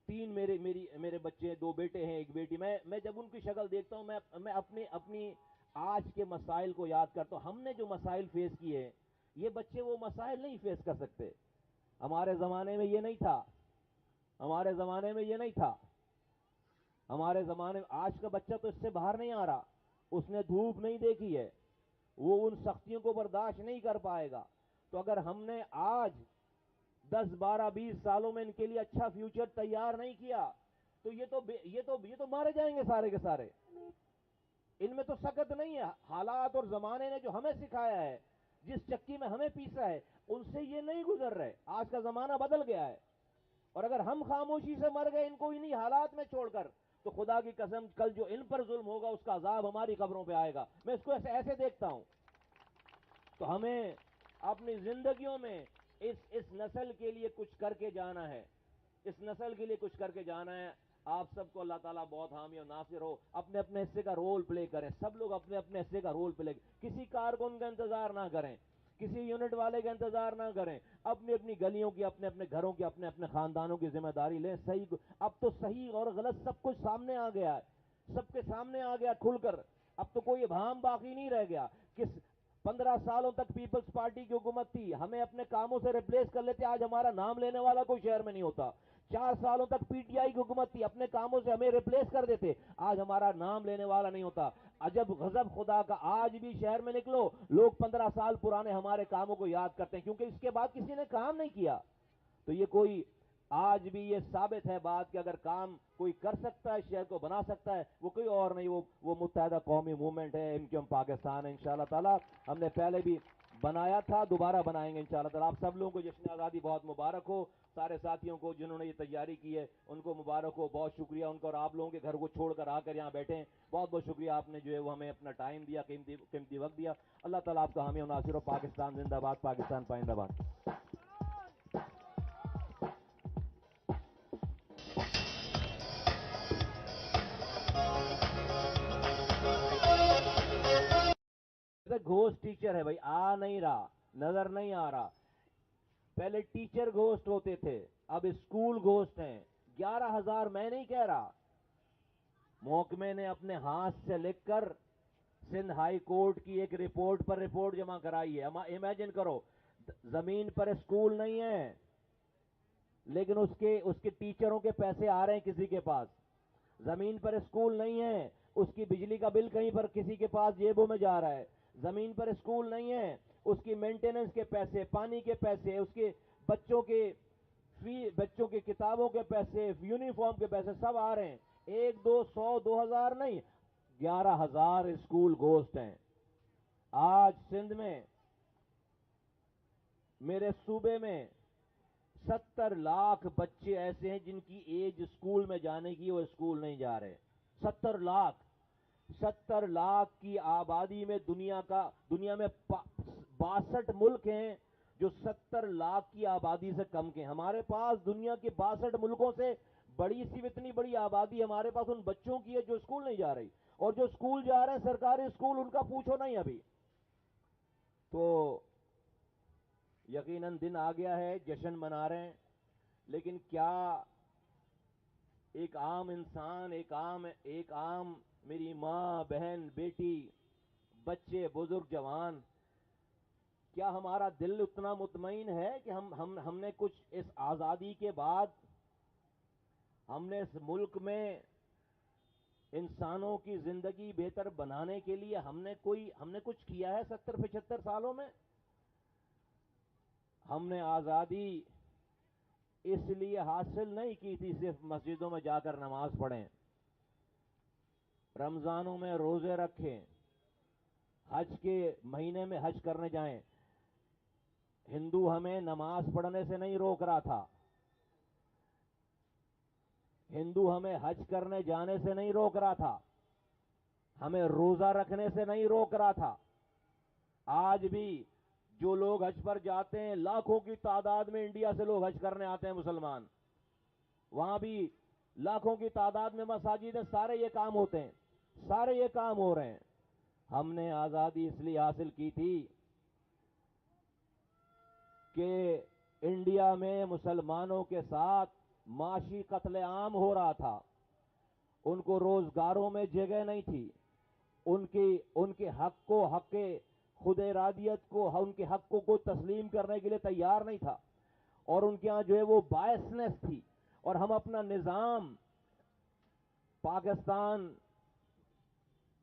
3 मेरे बच्चे हैं, 2 बेटे हैं, 1 बेटी। मैं जब उनकी शक्ल देखता हूँ, मैं अपनी आज के मसाइल को याद करता हूँ। हमने जो मसाइल फेस किए, ये बच्चे वो मसाइल नहीं फेस कर सकते। हमारे जमाने में ये नहीं था, हमारे जमाने में ये नहीं था। हमारे जमाने में आज का बच्चा तो इससे बाहर नहीं आ रहा, उसने धूप नहीं देखी है, वो उन सख्तियों को बर्दाश्त नहीं कर पाएगा। तो अगर हमने आज 10, 12, 20 सालों में इनके लिए अच्छा फ्यूचर तैयार नहीं किया, तो ये तो मारे जाएंगे सारे के सारे। इनमें तो सकत नहीं है। हालात और जमाने ने जो हमें सिखाया है, जिस चक्की में हमें पीसा है, उनसे ये नहीं गुजर रहे। आज का जमाना बदल गया है। और अगर हम खामोशी से मर गए इनको इन्हीं हालात में छोड़कर, तो खुदा की कसम कल जो इन पर जुल्म होगा उसका अजाब हमारी कब्रों पे आएगा। मैं इसको ऐसे देखता हूं। तो हमें अपनी जिंदगियों में इस नस्ल के लिए कुछ करके जाना है, इस नस्ल के लिए कुछ करके जाना है। आप सबको अल्लाह ताला बहुत हामी और नासिर हो। अपने अपने हिस्से का रोल प्ले करें, सब लोग अपने अपने हिस्से का रोल प्ले। किसी कारकुन का इंतजार ना करें, किसी यूनिट वाले का इंतजार ना करें। अपनी अपनी गलियों की, अपने अपने घरों की, अपने अपने खानदानों की जिम्मेदारी लें। सही, अब तो सही और गलत सब कुछ सामने आ गया है, सबके सामने आ गया खुलकर। अब तो कोई भाम बाकी नहीं रह गया। किस 15 सालों तक पीपल्स पार्टी की हुकूमत थी, हमें अपने कामों से रिप्लेस कर लेते, आज हमारा नाम लेने वाला कोई शहर में नहीं होता। 4 सालों तक पीटीआई की हुकूमत थी, अपने कामों से हमें रिप्लेस कर देते, आज हमारा नाम लेने वाला नहीं होता। अजब गजब खुदा का, आज भी शहर में निकलो, लोग 15 साल पुराने हमारे कामों को याद करते हैं, क्योंकि इसके बाद किसी ने काम नहीं किया। तो ये कोई, आज भी ये साबित है बात कि अगर काम कोई कर सकता है, शहर को बना सकता है, वो कोई और नहीं, वो मुत्तहदा कौमी मूवमेंट है, इनकम पाकिस्तान है। इंशाअल्लाह ताला हमने पहले भी बनाया था, दोबारा बनाएंगे इंशाअल्लाह ताला। आप सब लोगों को जश्न आज़ादी बहुत मुबारक हो। सारे साथियों को जिन्होंने ये तैयारी की है उनको मुबारक हो, बहुत शुक्रिया उनका। और आप लोगों के घर को छोड़कर आकर यहाँ बैठे हैं, बहुत बहुत शुक्रिया। आपने जो है वो हमें अपना टाइम दिया, कीमती वक्त दिया। अल्लाह ताला आपका हामी और नासिर हो। पाकिस्तान जिंदाबाद, पाकिस्तान पाइंदाबाद। घोस्ट टीचर है भाई, आ नहीं रहा, नजर नहीं आ रहा। पहले टीचर घोस्ट होते थे, अब स्कूल घोस्ट हैं। 11,000 मैं नहीं कह रहा, महकमे ने अपने हाथ से लिखकर सिंध हाई कोर्ट की एक रिपोर्ट पर रिपोर्ट जमा कराई है। इमेजिन करो, जमीन पर स्कूल नहीं है, लेकिन उसके उसके टीचरों के पैसे आ रहे हैं किसी के पास। जमीन पर स्कूल नहीं है, उसकी बिजली का बिल कहीं पर किसी के पास जेबों में जा रहा है। जमीन पर स्कूल नहीं है, उसकी मेंटेनेंस के पैसे, पानी के पैसे, उसके बच्चों के फी, बच्चों की किताबों के पैसे, यूनिफॉर्म के पैसे सब आ रहे हैं। 1, 2, 100, 2,000 नहीं, 11,000 स्कूल घोस्ट हैं। आज सिंध में, मेरे सूबे में 70 लाख बच्चे ऐसे हैं जिनकी एज स्कूल में जाने की, वो स्कूल नहीं जा रहे। 70 लाख। 70 लाख की आबादी में दुनिया में 62 मुल्क हैं जो 70 लाख की आबादी से कम के। हमारे पास दुनिया के 62 मुल्कों से बड़ी सी इतनी बड़ी आबादी हमारे पास उन बच्चों की है जो स्कूल नहीं जा रही, और जो स्कूल जा रहे हैं सरकारी स्कूल, उनका पूछो नहीं अभी। तो यकीनन दिन आ गया है, जश्न मना रहे हैं, लेकिन क्या एक आम इंसान, एक आम मेरी माँ, बहन, बेटी, बच्चे, बुजुर्ग, जवान, क्या हमारा दिल उतना मुतमईन है कि हमने कुछ इस आजादी के बाद हमने इस मुल्क में इंसानों की जिंदगी बेहतर बनाने के लिए हमने कुछ किया है 70-75 सालों में? हमने आजादी इसलिए हासिल नहीं की थी सिर्फ मस्जिदों में जाकर नमाज पढ़ें, रमजानों में रोजे रखें, हज के महीने में हज करने जाएं। हिंदू हमें नमाज पढ़ने से नहीं रोक रहा था, हिंदू हमें हज करने जाने से नहीं रोक रहा था, हमें रोजा रखने से नहीं रोक रहा था। आज भी जो लोग हज पर जाते हैं, लाखों की तादाद में इंडिया से लोग हज करने आते हैं मुसलमान, वहां भी लाखों की तादाद में मसाजिद है, सारे ये काम होते हैं, सारे ये काम हो रहे हैं। हमने आजादी इसलिए हासिल की थी कि इंडिया में मुसलमानों के साथ माशी कत्लेआम हो रहा था, उनको रोजगारों में जगह नहीं थी, उनके हक को, हक के खुद इरादियत को, उनके हकों को तस्लीम करने के लिए तैयार नहीं था, और उनके यहां जो है वो बायसनेस थी। और हम अपना निजाम, पाकिस्तान,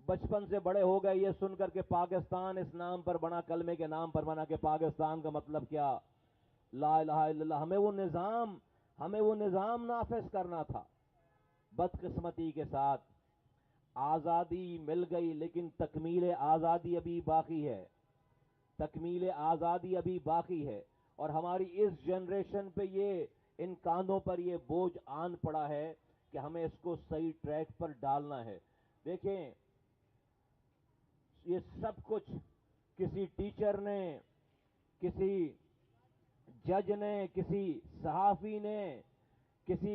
बचपन से बड़े हो गए ये सुनकर के पाकिस्तान इस नाम पर बना, कलमे के नाम पर बना, कि पाकिस्तान का मतलब क्या, ला इलाहा इल्लल्लाह। हमें वो निजाम नाफिज करना था। बदकिस्मती के साथ आजादी मिल गई, लेकिन तकमील आजादी अभी बाकी है, तकमील आजादी अभी बाकी है। और हमारी इस जनरेशन पे इन कांधों पर ये बोझ आन पड़ा है कि हमें इसको सही ट्रैक पर डालना है। देखें, ये सब कुछ किसी टीचर ने, किसी जज ने, किसी सहाफी ने, किसी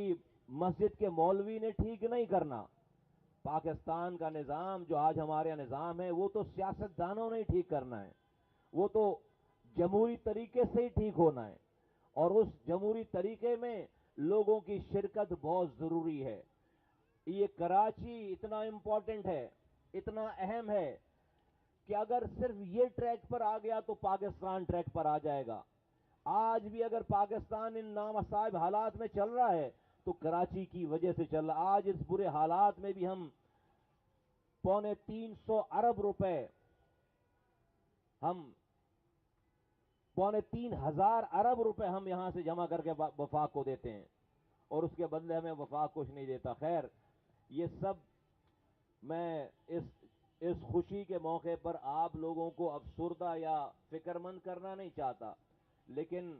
मस्जिद के मौलवी ने ठीक नहीं करना। पाकिस्तान का निजाम जो आज हमारे यहाँ निजाम है, वो तो सियासतदानों ने ठीक करना है, वो तो जमहूरी तरीके से ही ठीक होना है, और उस जमहूरी तरीके में लोगों की शिरकत बहुत जरूरी है। ये कराची इतना इंपॉर्टेंट है, इतना अहम है कि अगर सिर्फ ये ट्रैक पर आ गया तो पाकिस्तान ट्रैक पर आ जाएगा। आज भी अगर पाकिस्तान इन नामसाइब हालात में चल रहा है तो कराची की वजह से चल रहा। आज इस बुरे हालात में भी हम 350 अरब रुपए, हम 3,500 अरब रुपए हम यहां से जमा करके वफाक को देते हैं, और उसके बदले हमें वफाक कुछ नहीं देता। खैर, ये सब मैं इस खुशी के मौके पर आप लोगों को अफसुर्दा या फिक्रमंद करना नहीं चाहता, लेकिन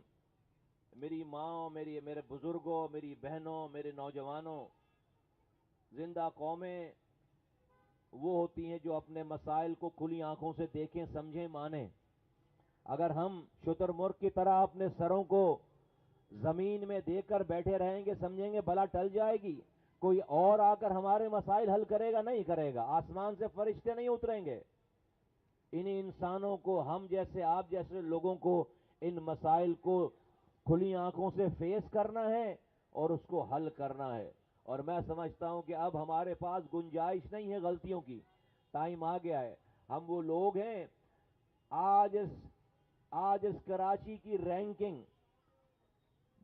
मेरी माँ, मेरे बुजुर्गों, मेरी बहनों, मेरे नौजवानों, जिंदा कौमें वो होती हैं जो अपने मसाइल को खुली आंखों से देखें, समझें, मानें। अगर हम शुतुरमुर्ग की तरह अपने सरों को जमीन में देकर बैठे रहेंगे, समझेंगे भला टल जाएगी, कोई और आकर हमारे मसाइल हल करेगा, नहीं करेगा। आसमान से फरिश्ते नहीं उतरेंगे। इन्हीं इंसानों को, हम जैसे, आप जैसे लोगों को इन मसाइल को खुली आंखों से फेस करना है और उसको हल करना है। और मैं समझता हूं कि अब हमारे पास गुंजाइश नहीं है गलतियों की, टाइम आ गया है। हम वो लोग हैं, आज इस कराची की रैंकिंग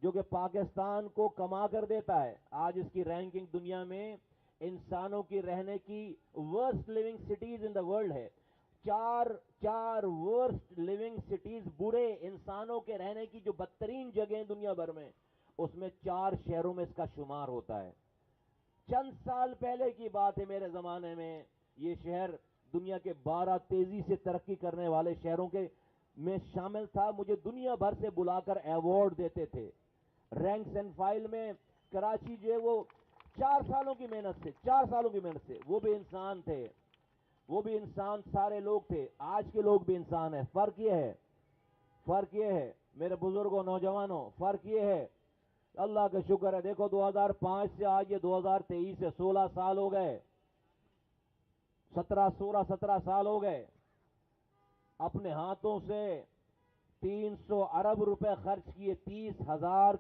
जो कि पाकिस्तान को कमा कर देता है, आज इसकी रैंकिंग दुनिया में इंसानों की रहने की worst living cities in the world है। चार वर्स्ट लिविंग सिटीज, बुरे इंसानों के रहने की जो बदतरीन जगह दुनिया भर में, उसमें 4 शहरों में इसका शुमार होता है। चंद साल पहले की बात है, मेरे जमाने में ये शहर दुनिया के 12 तेजी से तरक्की करने वाले शहरों के में शामिल था। मुझे दुनिया भर से बुलाकर अवार्ड देते थे, रैंक्स एंड फाइल में कराची जो है वो 4 सालों की मेहनत से वो भी इंसान थे, वो भी इंसान सारे लोग थे, आज के लोग भी इंसान है। फर्क ये है मेरे बुजुर्गों, नौजवानों, फर्क ये है, अल्लाह का शुक्र है, देखो 2005 से आज ये 2023 है, 16 साल हो गए, 17 साल हो गए। अपने हाथों से 300 अरब रुपए खर्च किए, 30,000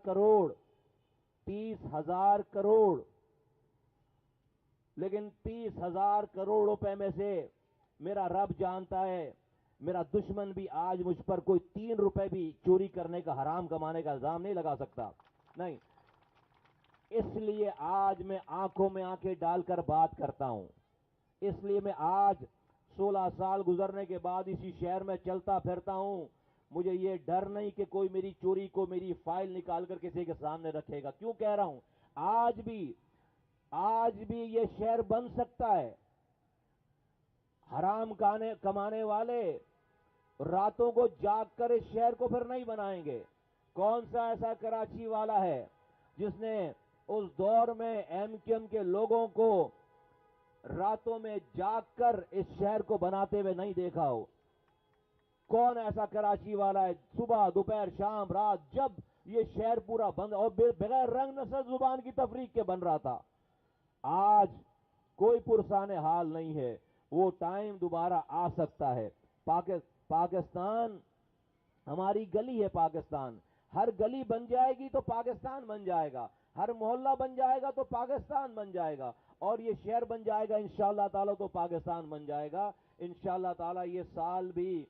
करोड़, लेकिन 30,000 करोड़ रुपए में से मेरा रब जानता है, मेरा दुश्मन भी आज मुझ पर कोई 3 रुपए भी चोरी करने का, हराम कमाने का इल्जाम नहीं लगा सकता, नहीं। इसलिए आज मैं आंखों में आंखें डालकर बात करता हूं, इसलिए मैं आज 16 साल गुजरने के बाद इसी शहर में चलता फिरता हूं। मुझे ये डर नहीं कि कोई मेरी चोरी को, मेरी फाइल निकालकर किसी के सामने रखेगा। क्यों कह रहा हूं, आज भी ये शहर बन सकता है। हराम कमाने वाले रातों को जाग कर इस शहर को फिर नहीं बनाएंगे। कौन सा ऐसा कराची वाला है जिसने उस दौर में एमक्यूएम के लोगों को रातों में जागकर इस शहर को बनाते हुए नहीं देखा हो? कौन ऐसा कराची वाला है, सुबह दोपहर शाम रात, जब ये शहर पूरा बंद और बगैर रंग नस्ल जुबान की तफरीक के बन रहा था। आज कोई पुरसाने हाल नहीं है, वो टाइम दोबारा आ सकता है। पाकिस्तान हमारी गली है, पाकिस्तान हर गली बन जाएगी तो पाकिस्तान बन जाएगा, हर मोहल्ला बन जाएगा तो पाकिस्तान बन जाएगा, और ये शहर बन जाएगा इंशाअल्लाह ताला तो पाकिस्तान बन जाएगा इंशाअल्लाह ताला। ये साल भी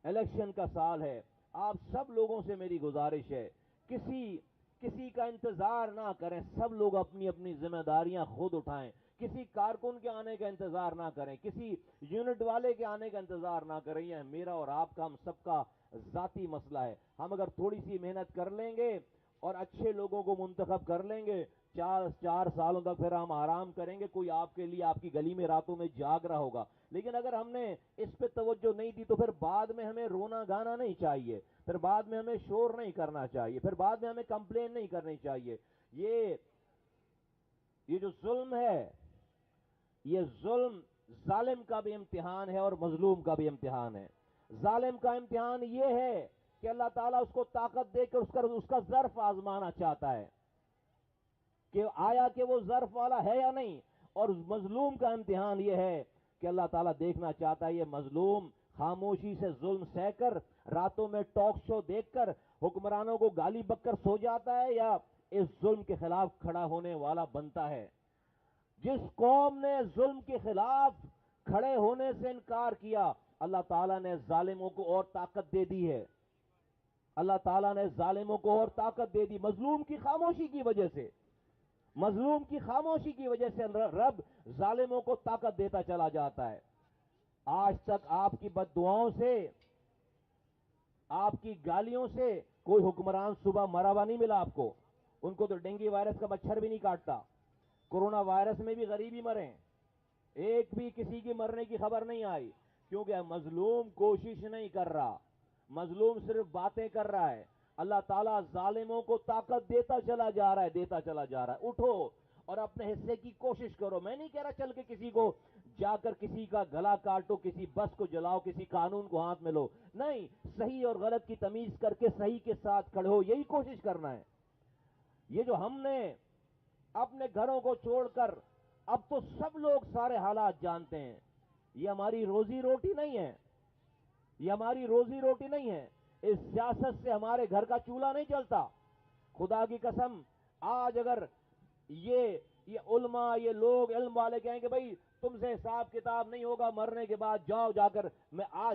इलेक्शन का साल है। आप सब लोगों से मेरी गुजारिश है, किसी का इंतजार ना करें, सब लोग अपनी अपनी जिम्मेदारियां खुद उठाएं। किसी कारकुन के आने का इंतजार ना करें, किसी यूनिट वाले के आने का इंतजार ना करें। यह मेरा और आपका, हम सबका जाती मसला है। हम अगर थोड़ी सी मेहनत कर लेंगे और अच्छे लोगों को मुंतखब कर लेंगे, 4 सालों तक फिर हम आराम करेंगे। कोई आपके लिए आपकी गली में रातों में जाग रहा होगा, लेकिन अगर हमने इस पे तवज्जो नहीं दी तो फिर बाद में हमें रोना गाना नहीं चाहिए, फिर बाद में हमें शोर नहीं करना चाहिए, फिर बाद में हमें कंप्लेन नहीं करनी चाहिए। ये जो जुल्म है, ये जुल्म जालिम का भी इम्तिहान है और मजलूम का भी इम्तिहान है। जालिम का इम्तिहान ये है कि अल्लाह ताला उसको ताकत देकर उसका ज़र्फ आजमाना चाहता है कि आया कि वो ज़र्फ वाला है या नहीं। और मजलूम का इम्तिहान ये है कि अल्लाह ताला देखना चाहता है ये मजलूम खामोशी से जुल्म सहकर, रातों में टॉक शो देखकर हुक्मरानों को गाली बककर सो जाता है, या इस जुल्म के खिलाफ खड़ा होने वाला बनता है। जिस कौम ने जुल्म के खिलाफ खड़े होने से इनकार किया, अल्लाह ताला ने जालिमों को और ताकत दे दी है। अल्लाह ताला ने जालिमों को और ताकत दे दी। मजलूम की खामोशी की वजह से, रब जालिमों को ताकत देता चला जाता है। आज तक आपकी बद्दुआओं से, आपकी गालियों से कोई हुक्मरान सुबह मरा हुआ नहीं मिला आपको। उनको तो डेंगू वायरस का मच्छर भी नहीं काटता, कोरोना वायरस में भी गरीबी मरे, एक भी किसी की मरने की खबर नहीं आई, क्योंकि मजलूम कोशिश नहीं कर रहा, मजलूम सिर्फ बातें कर रहा है। अल्लाह ताला जालिमों को ताकत देता चला जा रहा है। उठो और अपने हिस्से की कोशिश करो। मैं नहीं कह रहा चल के किसी को जाकर किसी का गला काटो, किसी बस को जलाओ, किसी कानून को हाथ में लो, नहीं, सही और गलत की तमीज करके सही के साथ खड़े हो, यही कोशिश करना है। ये जो हमने अपने घरों को छोड़कर, अब तो सब लोग सारे हालात जानते हैं, ये हमारी रोजी रोटी नहीं है, ये हमारी रोजी रोटी नहीं है। इस सियासत से हमारे घर का चूल्हा नहीं जलता। खुदा की कसम, आज अगर ये उल्मा, ये लोग इल्म वाले कहेंगे भाई तुमसे हिसाब किताब नहीं होगा, मरने के बाद जाओ जाकर,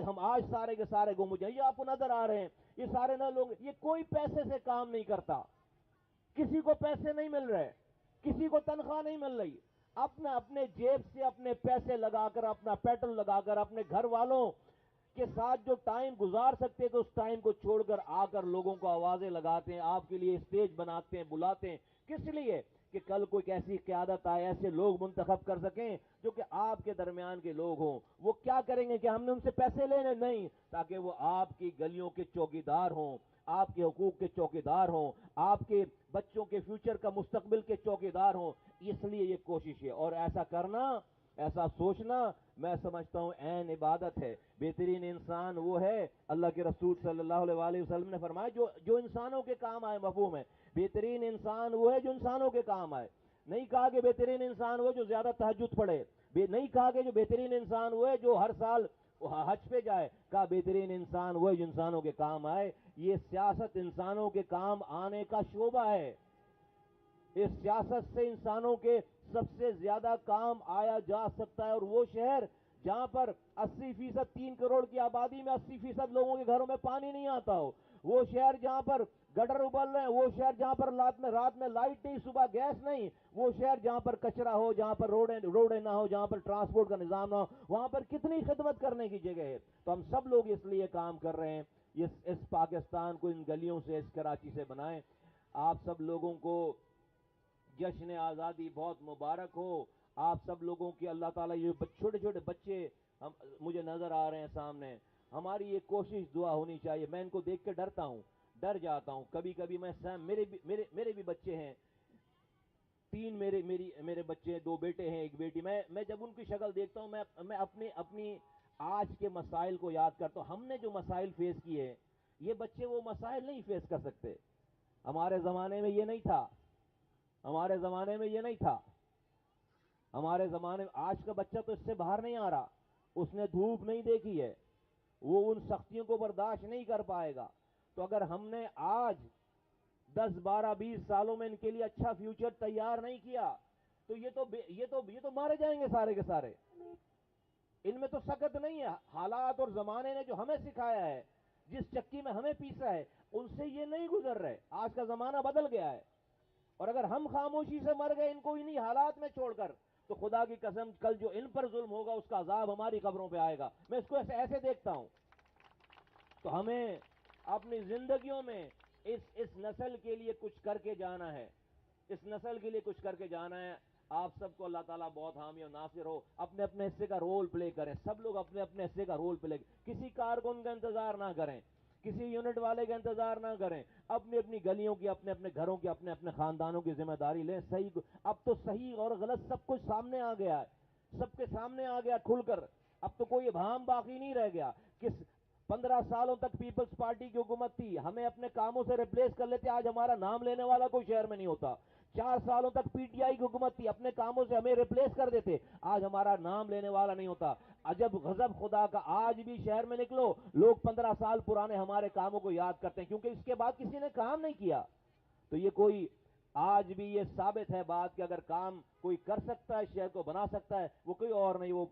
हम आज सारे के सारे गुम हो जाए। ये आपको नजर आ रहे हैं, ये सारे ना लोग, ये कोई पैसे से काम नहीं करता, किसी को पैसे नहीं मिल रहे, किसी को तनख्वाह नहीं मिल रही। अपने जेब से अपने पैसे लगाकर, अपना पेट्रोल लगाकर, अपने घर वालों के साथ जो टाइम गुजार सकते थे उस टाइम को छोड़कर आकर लोगों को आवाजें लगाते हैं, आपके लिए स्टेज बनाते हैं, बुलाते हैं। किस लिए? کہ کل کوئی ایسی قیادت آئے, ایسے لوگ منتخب کر سکیں جو کہ آپ کے درمیان کے لوگ ہوں. وہ کیا کریں گے کہ ہم نے ان سے پیسے لینے, نہیں, تاکہ وہ آپ کی گلیوں کے چوکیدار ہوں, آپ کے حقوق کے چوکیدار ہوں, آپ کے بچوں کے فیوچر کا مستقبل کے چوکیدار ہوں. اس لیے یہ کوشش ہے, اور ایسا کرنا, ایسا سوچنا, میں سمجھتا ہوں عین عبادت ہے. بہترین انسان وہ ہے, اللہ کے رسول صلی اللہ علیہ وآلہ وسلم نے فرمایا, جو انسانوں کے کام آئے. مفہوم ہے, بہترین انسان وہ ہے جو انسانوں کے کام آئے. نہیں کہا کہ بہترین انسان وہ جو زیادہ تہجد پڑھے, نہیں کہا کہ جو بہترین انسان وہ ہے جو ہر سال حج پہ جائے, کہا بہترین انسان وہ ہے جو انسانوں کے کام آئے. یہ سیاست انسانوں کے کام آنے کا شعبہ ہے. اس سیاست سے انسانوں کے سب سے زیادہ کام آیا جا سکتا ہے, اور وہ شہر جہاں پر 80% 3 کروڑ کی آبادی میں 80% لوگوں کے گھروں میں پانی نہیں آتا ہو, وہ شہر جہاں پر گٹر ابل رہے ہیں, وہ شہر جہاں پر رات میں لائٹ نہیں, صبح گیس نہیں, وہ شہر جہاں پر کچرا ہو, جہاں پر روڈیں نہ ہو, جہاں پر ٹرانسپورٹ کا نظام نہ ہو, وہاں پر کتنی خدمت کرنے کی جگہ ہے. تو ہم سب لوگ اس لیے کام کر رہے ہیں, اس پاکستان کو ان گلیوں سے, اس کراچی سے بنائیں. آپ سب لوگوں کو جشن آزادی بہت مبارک ہو. آپ سب لوگوں کی اللہ تعالیٰ, یہ چھوٹے چھوٹے بچے مجھے نظر آ رہے ہیں سامنے, ہماری یہ کوشش دعا ہونی چاہیے. میں ان کو دیکھ کے ڈرتا ہوں, ڈر جاتا ہوں کبھی کبھی. میرے بھی بچے ہیں, 3 میرے بچے ہیں, 2 بیٹے ہیں 1 بیٹی. میں جب ان کی شکل دیکھتا ہوں, میں اپنی آج کے مسائل کو یاد کرتا ہوں. ہم نے جو مسائل فیس کیے, یہ بچے وہ مسائل نہیں فیس کر سکتے. ہمارے زمانے میں یہ نہیں تھا, ہمارے زمانے میں یہ نہیں تھا. ہمارے زمانے میں آج کا بچہ تو اس سے باہر نہیں آ رہا, اس نے دھوپ نہیں دیکھی ہے, وہ ان سختیوں کو برداشت نہیں کر پائے گا. تو اگر ہم نے آج 10 12 20 سالوں میں ان کے لیے اچھا فیوچر تیار نہیں کیا, تو یہ تو مارے جائیں گے سارے کے سارے. ان میں تو سکت نہیں ہے. حالات اور زمانے نے جو ہمیں سکھایا ہے, جس چکی میں ہمیں پیسا ہے, ان سے یہ نہیں گزر رہے. آج کا زمانہ بدل گیا ہے, اور اگر ہم خاموشی سے مر گئے ان کو انہی حالات میں چھوڑ کر, تو خدا کی قسم کل جو ان پر ظلم ہوگا اس کا عذاب ہماری قبروں پہ آئے گا. میں اس کو ایسے دیکھتا ہوں. تو ہمیں اپنی زندگیوں میں اس نسل کے لیے کچھ کر کے جانا ہے, اس نسل کے لیے کچھ کر کے جانا ہے. آپ سب کو اللہ تعالیٰ بہت حامی اور ناصر ہو. اپنے اپنے حصے کا رول پلے کریں, سب لوگ اپنے اپنے حصے کا رول پلے کریں. کسی کارکن کا انتظار نہ کریں, کسی یونٹ والے کا انتظار نہ کریں. اپنی اپنی گلیوں کی, اپنے اپنے گھروں کی, اپنے اپنے خاندانوں کی ذمہ داری لیں. اب تو صحیح اور غلط سب کچھ سامنے آ گیا ہے, سب کے سامنے آ گیا کھل کر. اب تو کوئی ابہام باقی نہیں رہ گیا. 15 سالوں تک پیپلز پارٹی کی حکومت تھی, ہمیں اپنے کاموں سے ریپلیس کر لیتے, آج ہمارا نام لینے والا کوئی شہر میں نہیں ہوتا. 4 سالوں تک پی ٹی آئی کی حکومت تھی, اپنے کاموں سے ہمیں ریپلیس کر دیتے, آج ہمارا نام لینے والا نہیں ہوتا. عجب غضب خدا کا, آج بھی شہر میں نکلو, لوگ 15 سال پرانے ہمارے کاموں کو یاد کرتے ہیں, کیونکہ اس کے بعد کسی نے کام نہیں کیا. تو یہ کوئی, آج بھی یہ ثابت ہے بات کہ اگر کام کوئی کر سکتا ہے, شہر کو بنا سکتا ہے, وہ کوئی اور نہیں, وہ